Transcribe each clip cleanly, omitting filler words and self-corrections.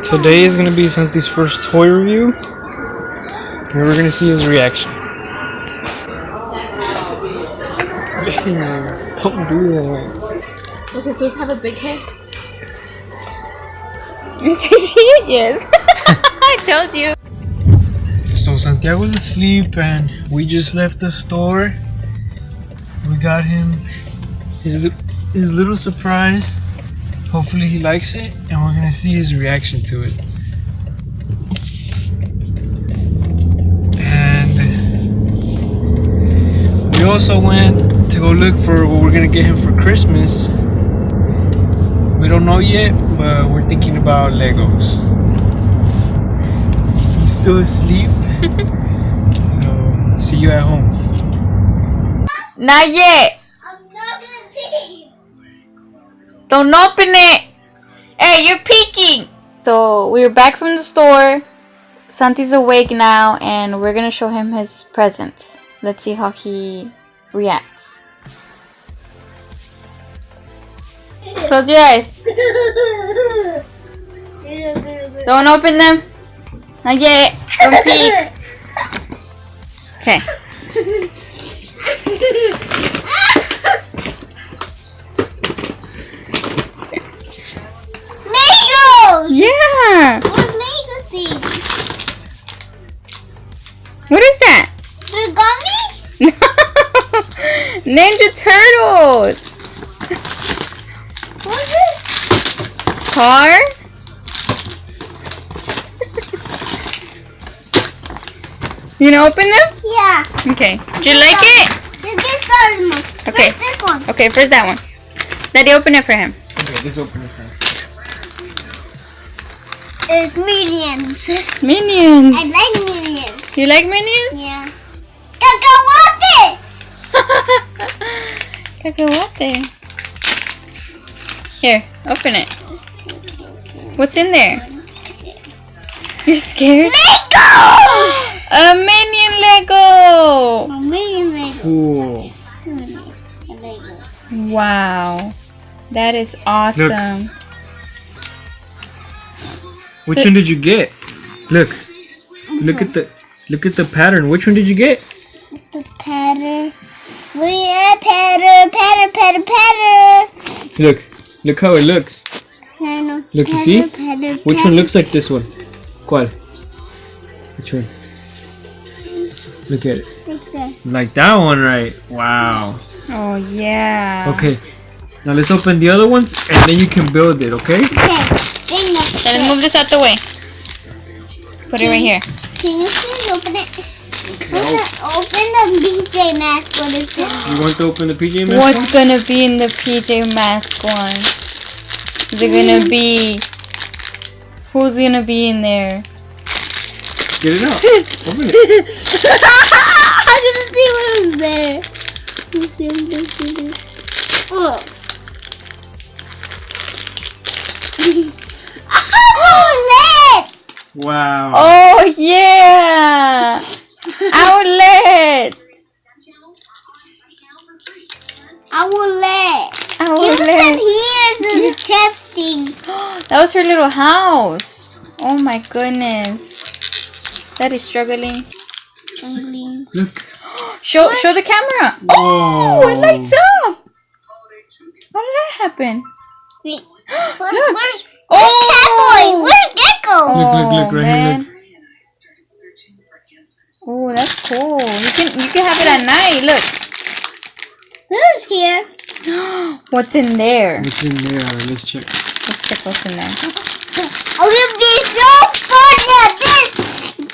Today is gonna be Santi's first toy review, and we're gonna see his reaction. Don't do that. Does his face have a big head? Did I see it? Yes. I told you. So Santiago's asleep, and we just left the store. We got him his little surprise. Hopefully he likes it, and we're gonna see his reaction to it. And we also went to go look for what we're gonna get him for Christmas. We don't know yet, but we're thinking about Legos. He's still asleep, so see you at home. Not yet. I'm not gonna see. Don't open it. Hey, you're peeking. So we're back from the store. Santi's awake now, and we're gonna show him his presents. Let's see how he reacts. Close your eyes. Don't open them. Not yet. Don't peek. Okay. Legos! Yeah. What Lego thing? What is that? Origami? Ninja Turtles. What's this? Car. You gonna open them? Yeah. Okay. Do you like it? This one. Okay. Where's this one? Okay, first that one. Daddy, open it for him. Okay, let's open it first. It's Minions. Minions. I like Minions. You like Minions? Yeah. Cacahuate! Cacahuate. Here, open it. What's in there? You're scared? Legos! A Minion Lego! A Minion Lego. Cool. A Lego. Wow. That is awesome. Which one did you get? Look at the pattern. Which one did you get? The pattern. Pattern. Look how it looks. Look, you see? Which one looks like this one? ¿Cuál? Which one? Look at it. Like this. Like that one, right? Wow. Oh, yeah. Okay. Now let's open the other ones, and then you can build it, okay? Let's move this out the way. Put it right here. Can you please open it? Open the PJ mask. What is it? You want to open the PJ mask? What's gonna be in the PJ Mask one? Is it gonna be... Who's gonna be in there? Get it out. Open it. I didn't see what was there. Let's see this. Oh. Outlet! Wow. Oh, yeah! Outlet! Outlet! You Outlet! said here, so the chef thing. That was her little house. Oh my goodness. That is struggling. Look. Show the camera. Oh, it lights up. How did that happen? Wait, Look. where's Oh, Catboy? Where's Gecko? Look, right here, look. Oh, that's cool. You can have it at night. Look. Who's here? What's in there? What's in there? Let's check. Let's check what's in there. I'm gonna be so funny at this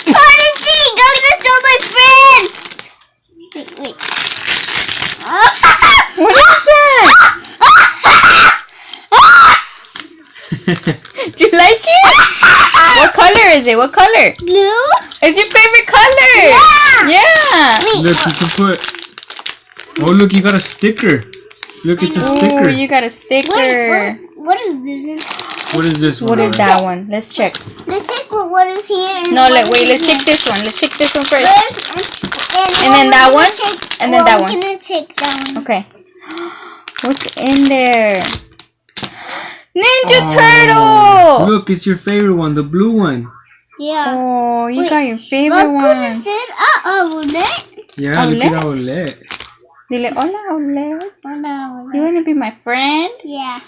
party thing. I'm gonna show my friends. Wait. What is that? Do you like it? What color is it? What color? Blue? It's your favorite color. Yeah. Wait, Look, you can put... Oh, look, you got a sticker. Look, it's a Oh, sticker. you got a sticker. what is this? What is this one? What is that one? Let's check. Let's check what is here. And No, what wait, is let's here. check this one. Let's check this one first. And then that one, and then that I'm one. gonna take that one. Okay. What's in there? Ninja Oh. Look, it's your favorite one, the blue one. Yeah. Oh, you Wait, got your favorite what one. could it say? Outlet. Yeah, look at Outlet. Dile, hola, Outlet. Hola. You wanna be my friend? Yeah.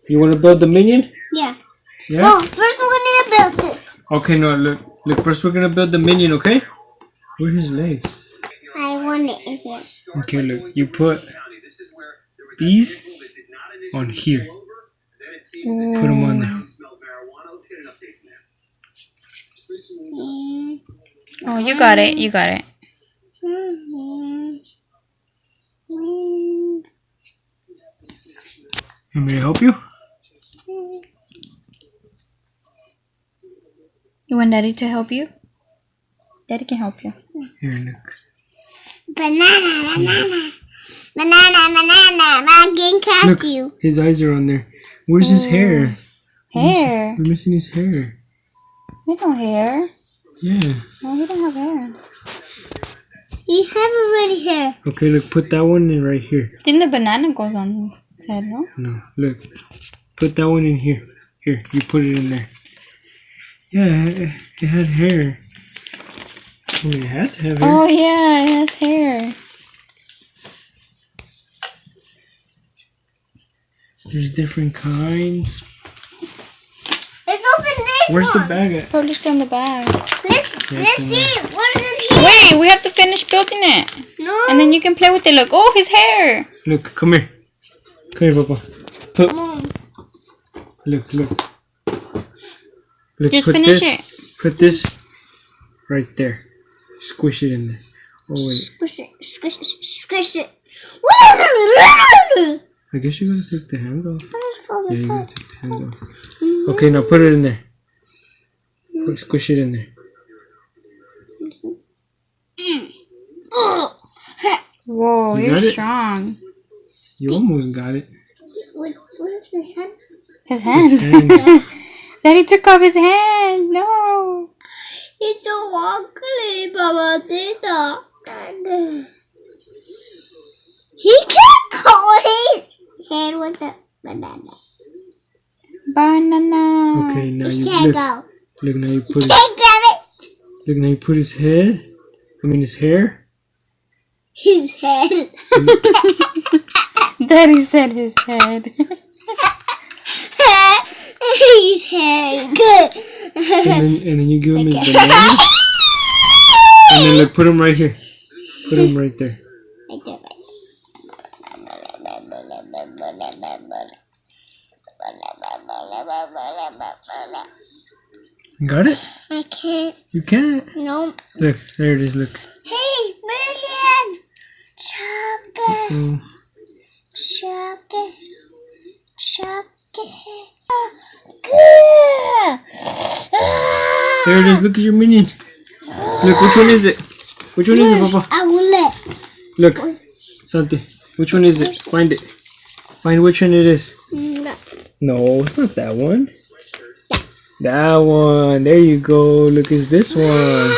You want to build the minion? Yeah. Yeah? No, first we're gonna build this. Okay, no, look. Look, first we're going to build the minion, okay? Where are his legs? I want it in here. Okay, look. You put these on here. Put them on there. Oh, you got it. You got it. You want me to help you? You want Daddy to help you? Daddy can help you. Here, look. Banana. I can catch Look, you. his eyes are on there. Where's his hair? Hair? We're missing his hair. He no hair. Yeah. No, he don't have hair. He have already hair. Okay, look, put that one in right here. Then the banana goes on his head, no? No, look. Put that one in here. Here, you put it in there. Yeah, it had hair. I mean, it had to have hair. Oh, yeah, it has hair. There's different kinds. Let's open this Where's one. the bag at? Probably still in the bag. Let's Yeah, it's in see. What is in here? Wait, we have to finish building it. No. And then you can play with it. Look, oh, his hair. Look, come here. Come here, Papa. Put, Mom. look. Look, Just put finish this, it. Put this right there. Squish it in there. Oh, wait. Squish it. I guess you're going to take the hands off. Let's go. Yeah, you're going to take the hands off. Okay, now put it in there. Squish it in there. Whoa, You you're got it? strong. You almost got it. What is this hand? His hand. His hand. Daddy took off his hand. No. It's so ugly, Baba Tita. He can't go his head with the banana. Banana. Okay, now He you can't look. go. Look, now you He put his, can't grab it. look, now you put his head. I mean his hair. His head. Daddy said his head. His head. Good. And then you give him his banana. And then look, put him right here. Put him right there. Right there, Got it? I can't. You can't. No. Look, there it is. Look. Hey, Million! Chocolate. Oh. Chocolate. Good. There it is. Look at your minion. Look, which one is it? Which one is it, Papa? I will let. Look, Santi. Which one is it? Find it. Find which one it is. No. No, it's not that one. That one. There you go. Look, it's this one.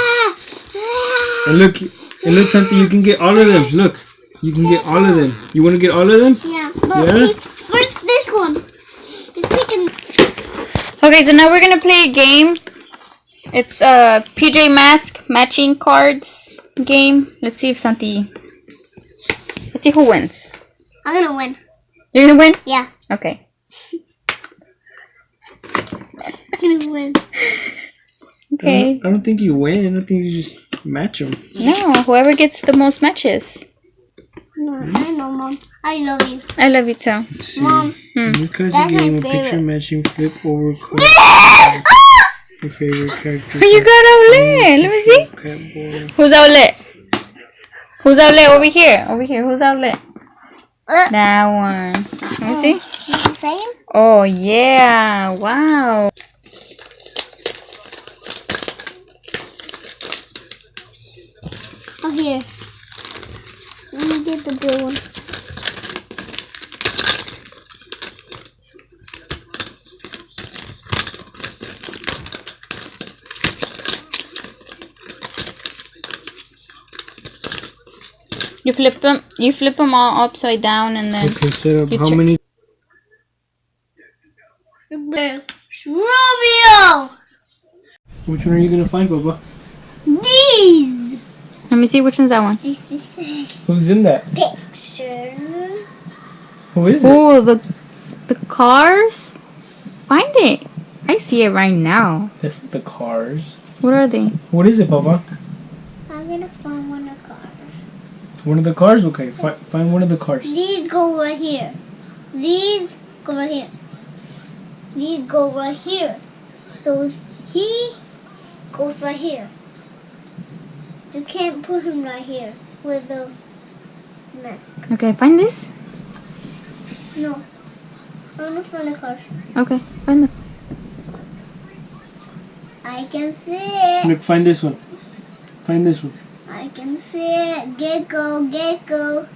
And look, Santi. You can get all of them. Look, you can get all of them. You want to get all of them? Yeah. But Yeah? first this one. This chicken. Okay, so now we're gonna play a game. It's PJ Mask matching cards game. Let's see if Santi. Let's see who wins. I'm gonna win. You're gonna win? Yeah. Okay. I'm gonna win. Okay. I don't think you win. I think you just match them. No, whoever gets the most matches. No, I know, Mom. I love you. I love you too. Let's see. Mom. In your cousin That's my game, a favorite. picture matching flip over card. Your favorite character. Oh, you got outlet. Let me see. Catboy. Who's outlet? Who's outlet over here? Over here. Who's outlet? That one. Let me see. Is the same? Oh yeah! Wow. Oh, here. Let me get the blue one. You flip them all upside down and then Okay, set up You how check- many? It's Romeo! Which one are you gonna find, Bubba? These! Let me see which one's that one. This is Who's in that? picture. Who is it? Oh, the cars. Find it. I see it right now. That's the cars. What are they? What is it, Bubba? I'm gonna find one of the cars. One of the cars? Okay, find one of the cars. These go right here. These go right here. These go right here. So he goes right here. You can't put him right here with the mask. Okay, find this. No. I want to find the cars. Okay, find them. I can see it. Look, find this one. Find this one. I can see it. Gecko, gecko.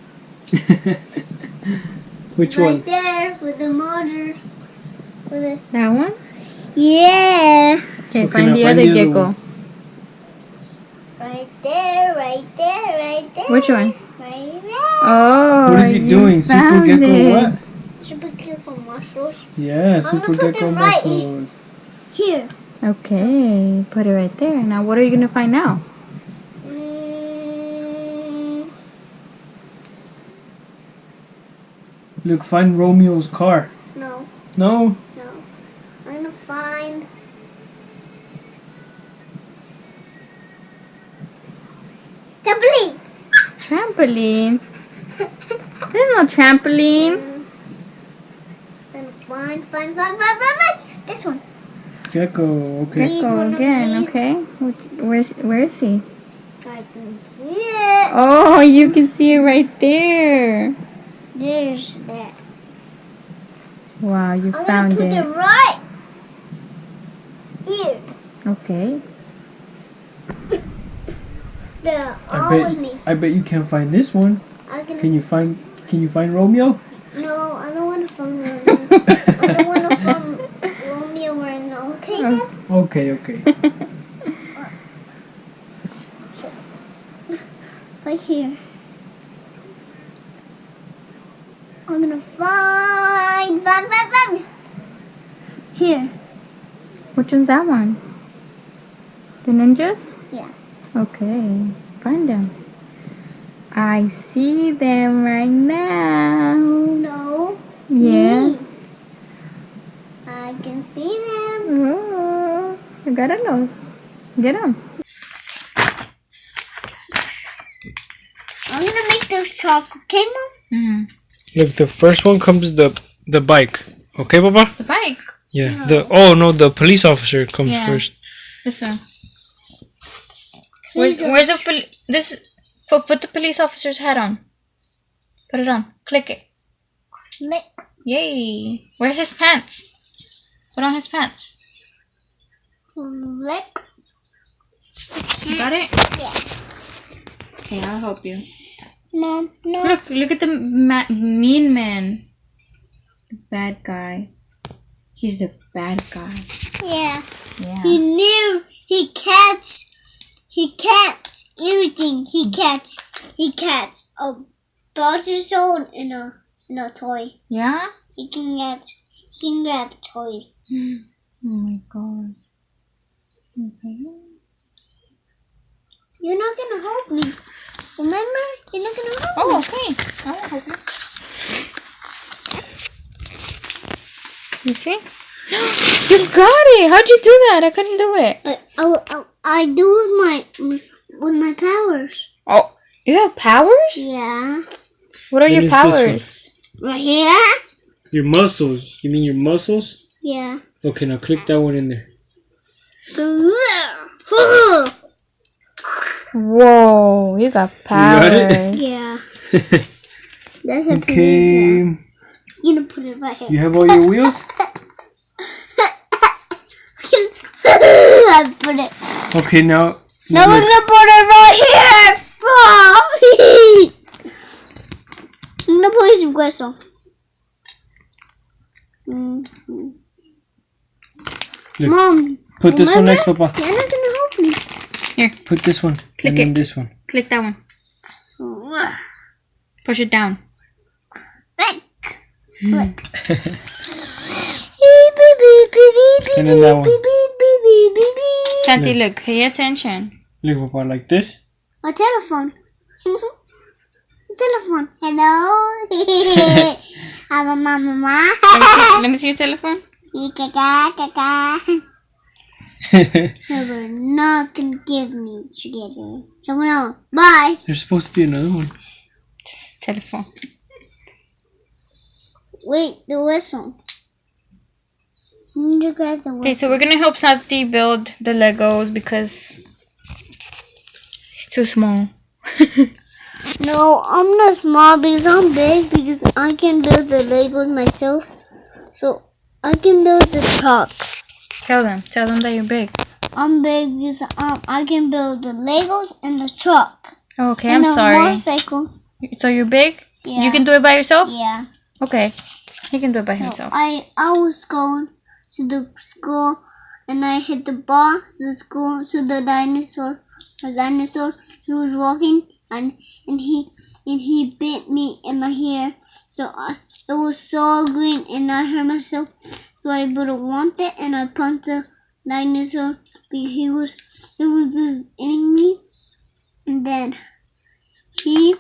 Which Right one? there with the motor. With the... That one? Yeah. Okay, Okay, find now the find other the other gecko. one. Right there, right there, right there. Which one? Right there. Oh, What is he you doing? Super found Gecko it. what? Super gecko muscles. Yeah, gonna Super put Gecko them right muscles. Here. Okay, put it right there. Now, what are you gonna find now? Mm, Look, find Romeo's car. no, No? no. I'm gonna find. Trampoline. Trampoline. There's no trampoline. And find. This one. Gecko, okay. These Gecko one of again. these. Okay, where is he? I can see it. Oh, you can see it right there. There's that. Wow, you I'm found gonna put it. it right here. Okay. They're all with me. I bet you can't find this one. I'm gonna. Can you find Romeo? No, I don't want to find Romeo. I don't want to find Romeo right now. Okay, then? Okay. Right here. I'm gonna find. Here. Which one's that one? The ninjas? Yeah. Okay, find them. I see them right now. No. Yeah. Me. I can see them. Oh, you got a nose. Get them. I'm gonna make this chocolate, okay, Mom? Mm-hmm. Look, the first one comes the bike. Okay, Baba? The bike. Yeah. The police officer comes Yeah. first. This one. Where's the this? Put the police officer's hat on. Put it on. Click it. Lick. Yay! Where's his pants? Put on his pants. Lick. You got it? Yeah. Okay, I'll help you. Mom, no. Look at the mean man. The bad guy. He's the bad guy. Yeah. Yeah. He knew he catch everything. He catch a bottle soul in a toy. Yeah? He can grab toys. Oh my god. Okay. You're not gonna help me. Remember? You're not gonna help me. Oh, okay. I will help you. You see? You got it! How'd you do that? I couldn't do it. I do with my powers. Oh, you have powers? Yeah. What are What your is this powers? Right here? Your muscles. You mean your muscles? Yeah. Okay, now click that one in there. Whoa, you got powers. got it? Yeah. That's a Okay. You gonna put it right here. You have all your wheels? I put it. Okay, now. Now we're gonna put it right here. I'm gonna put his hueso. Look, Mom, put this one remember? next, Papa. You're not gonna help me. Here, Put this one. Click and then it. this one. click that one. Push it down. Back. Look. Hey, baby. And then that one. Santi, look, pay attention. Look, Papa, like this. A telephone. Telephone. Hello. I'm a mama. Let me see your telephone. You're not gonna give me together. Someone else. Bye. There's supposed to be another one. Telephone. Wait, the whistle. Okay, so we're gonna help Santi build the Legos because he's too small. No, I'm not small because I'm big because I can build the Legos myself. So I can build the truck. Tell them that you're big. I'm big because I can build the Legos and the truck. Okay, and I'm sorry. Motorcycle. So you're big? Yeah. You can do it by yourself? Yeah. Okay, he can do it by himself. I was going to the school and I hit the ball to the school. So the dinosaur, he was walking and he bit me in my hair. So it was so green and I hurt myself. So I didn't want it and I punched the dinosaur because he was just eating me. And then he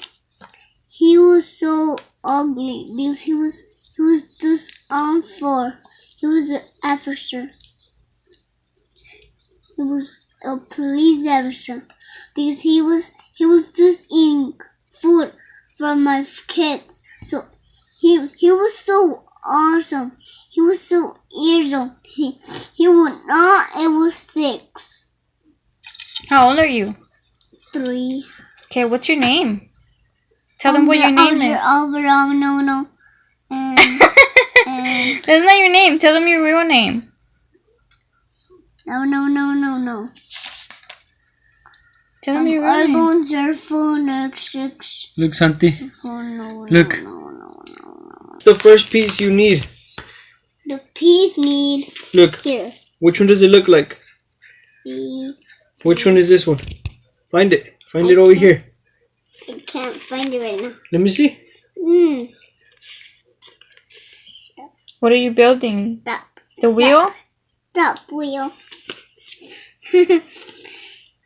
was so ugly because he was just on floor. He was an officer. He was a police officer because he was just eating food from my kids. So he was so awesome. He was so awesome. He was not. It was 6. How old are you? 3. Okay, what's your name? Tell them what your name is. No. That's not your name. Tell them your real name. No. Tell them your real name. Look, Santi. No. Look. It's the first piece you need. The piece need Look. here. Which one does it look like? Which one is this one? Find it. Find it over here. I can't find it right now. Let me see. What are you building? Stop. The wheel? Stop wheel.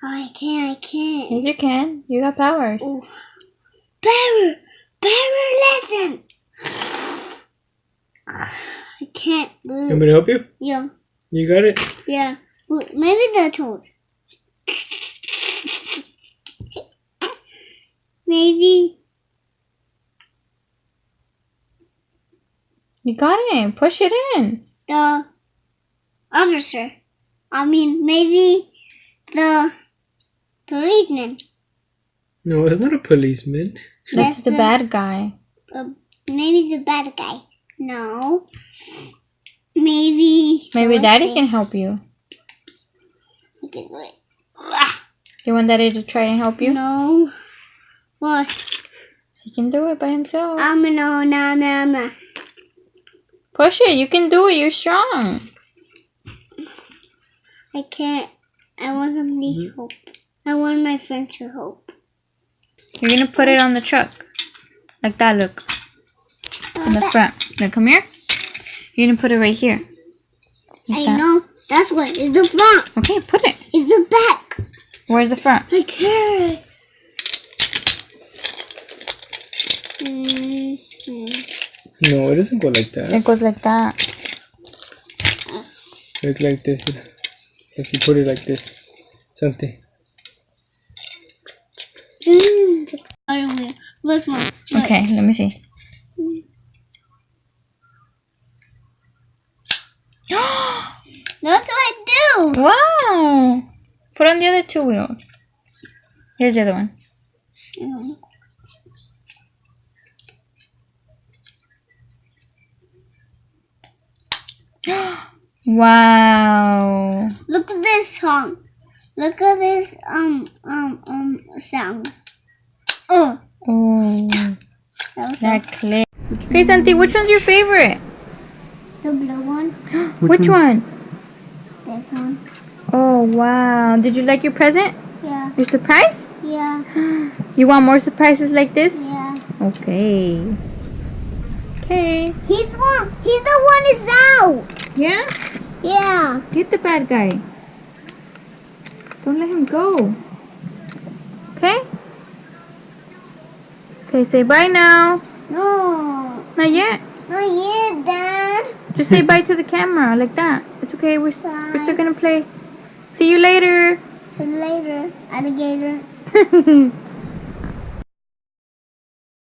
I can't. Yes, you can. You got powers. Ooh. Power lesson. I can't move. Want me to help you? Yeah. You got it? Yeah. Maybe the toad. Maybe. You got it. Push it in. The officer. Maybe the policeman. No, it's not a policeman. That's the bad guy. Maybe the bad guy. No. Maybe Daddy can help you. Okay, wait. You want Daddy to try and help you? No. What? He can do it by himself. No. Push it. You can do it. You're strong. I can't. I want somebody to help. I want my friend to help. You're going to put it on the truck. Like that, look. In the front. Look, come here. You're going to put it right here. Like I that. know. That's what is the front. Okay, put it. It's the back. Where's the front? Like here. No, it doesn't go like that. It goes like that. Look like this. If you put it like this. Something. Look, Mom. Look. Okay, let me see. That's what I do. Wow! Put on the other 2 wheels. Here's the other one. Wow! Look at this song. Look at this sound. Oh, Oh, that was that clip. Okay, Santi, which one's your favorite? the blue one. Which one? This one. Oh, wow. Did you like your present? Yeah. Your surprise? Yeah. You want more surprises like this? Yeah. Okay. Okay. He's the one is out. Yeah? Yeah. Get the bad guy. Don't let him go. Okay? Okay, say bye now. No. Not yet. Not yet, Dad. Just say bye to the camera like that. It's okay. We're still Bye. gonna play. See you later. See you later, alligator.